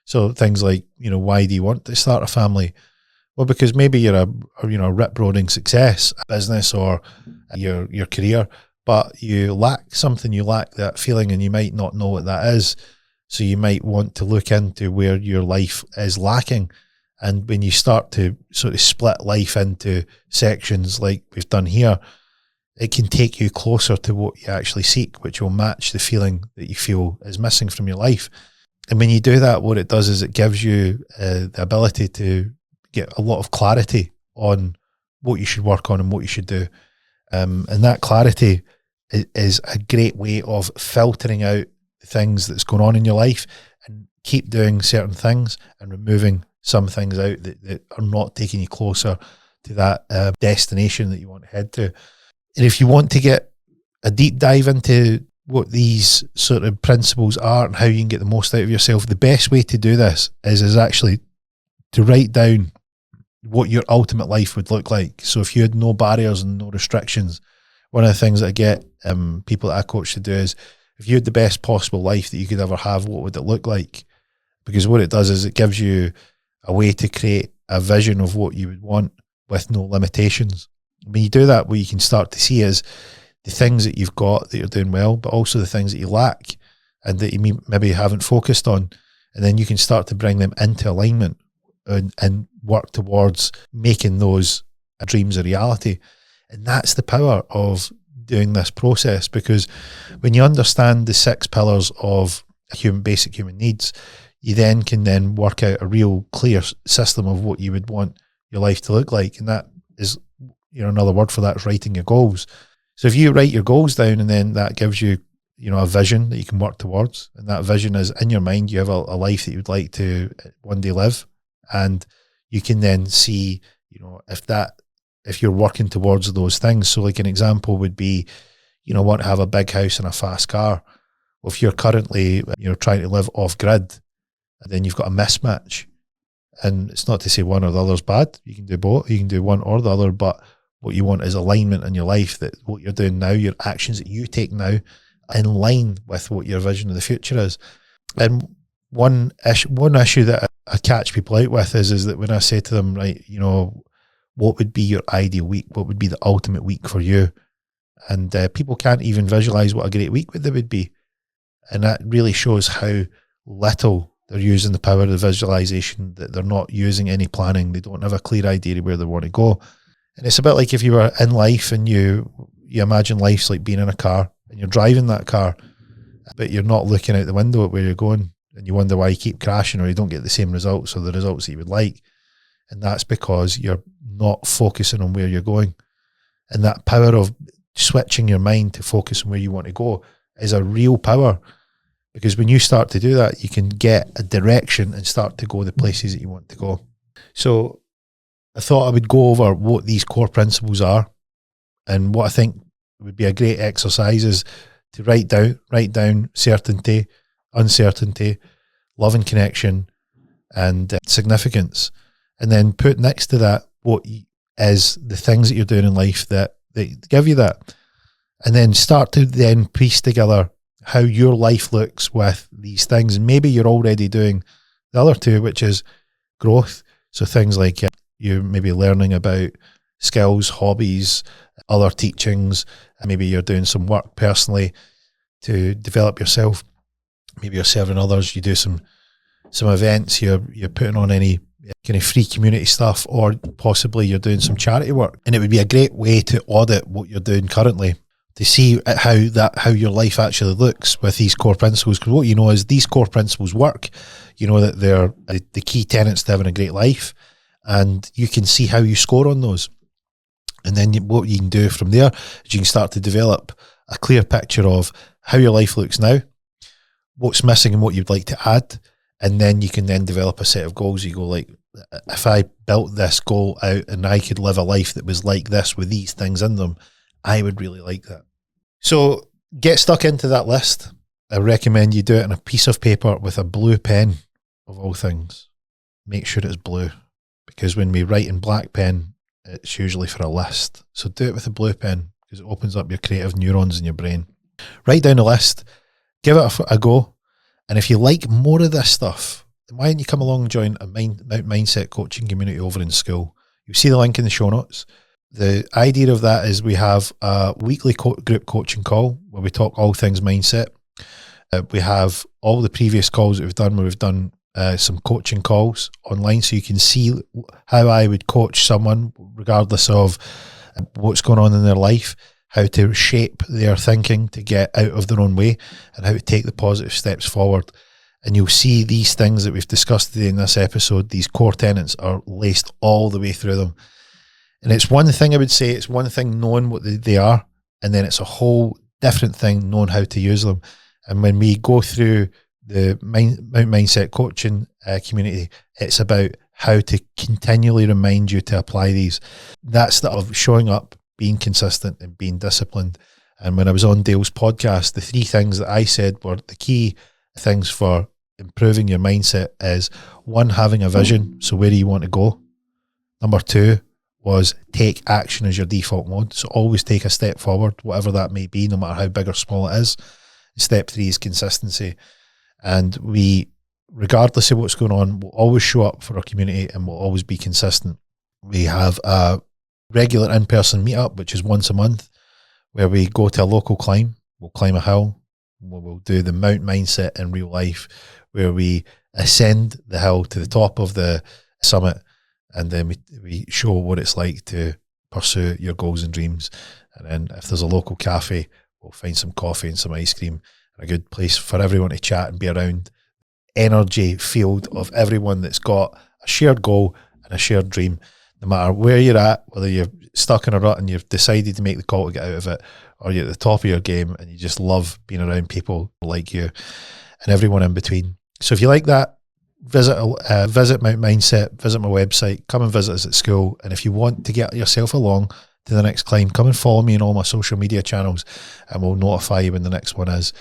So things like, why do you want to start a family? Well, because maybe you're a rip-roaring success, a business or your career, but you lack something, you lack that feeling, and you might not know what that is. So you might want to look into where your life is lacking. And when you start to sort of split life into sections like we've done here, it can take you closer to what you actually seek, which will match the feeling that you feel is missing from your life. And when you do that, what it does is it gives you the ability to get a lot of clarity on what you should work on and what you should do. And that clarity is a great way of filtering out the things that's going on in your life and keep doing certain things and removing some things out that are not taking you closer to that destination that you want to head to. And if you want to get a deep dive into what these sort of principles are and how you can get the most out of yourself, the best way to do this is actually to write down what your ultimate life would look like. So if you had no barriers and no restrictions, one of the things that I get people that I coach to do is, if you had the best possible life that you could ever have, what would it look like? Because what it does is it gives you a way to create a vision of what you would want with no limitations. When you do that, what you can start to see is the things that you've got that you're doing well, but also the things that you lack and that you maybe haven't focused on. And then you can start to bring them into alignment and work towards making those dreams a reality. And that's the power of doing this process, because when you understand the 6 pillars of basic human needs, you then can work out a real clear system of what you would want your life to look like. And that is, another word for that is writing your goals. So if you write your goals down, and then that gives you, a vision that you can work towards, and that vision is in your mind, you have a life that you'd like to one day live. And you can then see, if you're working towards those things. So like an example would be, want to have a big house and a fast car. Well, if you're currently, trying to live off grid, then you've got a mismatch. And it's not to say one or the other is bad. You can do both. You can do one or the other, but what you want is alignment in your life, that what you're doing now, your actions that you take now, in line with what your vision of the future is. And one issue that I catch people out with is that when I say to them, right, what would be your ideal week? What would be the ultimate week for you? And people can't even visualize what a great week they would be. And that really shows how little they're using the power of the visualization, that they're not using any planning. They don't have a clear idea of where they want to go. And it's a bit like if you were in life and you imagine life's like being in a car and you're driving that car, but you're not looking out the window at where you're going, and you wonder why you keep crashing or you don't get the same results or the results that you would like. And that's because you're not focusing on where you're going. And that power of switching your mind to focus on where you want to go is a real power, because when you start to do that, you can get a direction and start to go the places that you want to go. So I thought I would go over what these core principles are, and what I think would be a great exercise is to write down certainty, uncertainty, love and connection, and significance. And then put next to that what is the things that you're doing in life that give you that. And then start to then piece together how your life looks with these things. And maybe you're already doing the other two, which is growth. So things like you maybe learning about skills, hobbies, other teachings. Maybe you're doing some work personally to develop yourself. Maybe you're serving others. You do some events. You're putting on any kind of free community stuff, or possibly you're doing some charity work. And it would be a great way to audit what you're doing currently, to see how your life actually looks with these core principles. Because what you know is these core principles work. You know that they're the key tenets to having a great life, and you can see how you score on those. And then what you can do from there is you can start to develop a clear picture of how your life looks now, what's missing and what you'd like to add. And then you can then develop a set of goals. You go like, if I built this goal out and I could live a life that was like this with these things in them, I would really like that. So get stuck into that list. I recommend you do it on a piece of paper with a blue pen, of all things. Make sure it's blue, because when we write in black pen, it's usually for a list. So do it with a blue pen, because it opens up your creative neurons in your brain. Write down a list, give it a go. And if you like more of this stuff, then why don't you come along and join a mindset coaching community over in school? You'll see the link in the show notes. The idea of that is we have a weekly group coaching call where we talk all things mindset. We have all the previous calls that we've done, where we've done some coaching calls online, so you can see how I would coach someone regardless of what's going on in their life, how to shape their thinking to get out of their own way, and how to take the positive steps forward. And you'll see these things that we've discussed today in this episode, these core tenets are laced all the way through them. And it's one thing, I would say, it's one thing knowing what they are, and then it's a whole different thing knowing how to use them. And when we go through the mindset coaching community, it's about how to continually remind you to apply these. That's the of showing up, being consistent, and being disciplined. And when I was on Dale's podcast, the 3 things that I said were the key things for improving your mindset is 1, having a vision. So where do you want to go? Number 2 was take action as your default mode. So always take a step forward, whatever that may be, no matter how big or small it is. Step 3 is consistency. And we, regardless of what's going on, will always show up for our community and will always be consistent. We have a regular in-person meetup, which is once a month, where we go to a local climb. We'll climb a hill. We'll do the Mount Mindset in real life, where we ascend the hill to the top of the summit, and then we show what it's like to pursue your goals and dreams. And then if there's a local cafe, we'll find some coffee and some ice cream, and a good place for everyone to chat and be around. Energy field of everyone that's got a shared goal and a shared dream. No matter where you're at, whether you're stuck in a rut and you've decided to make the call to get out of it, or you're at the top of your game and you just love being around people like you, and everyone in between. So if you like that, visit Mount Mindset, visit my website, come and visit us at school. And if you want to get yourself along to the next climb, come and follow me on all my social media channels, and we'll notify you when the next one is.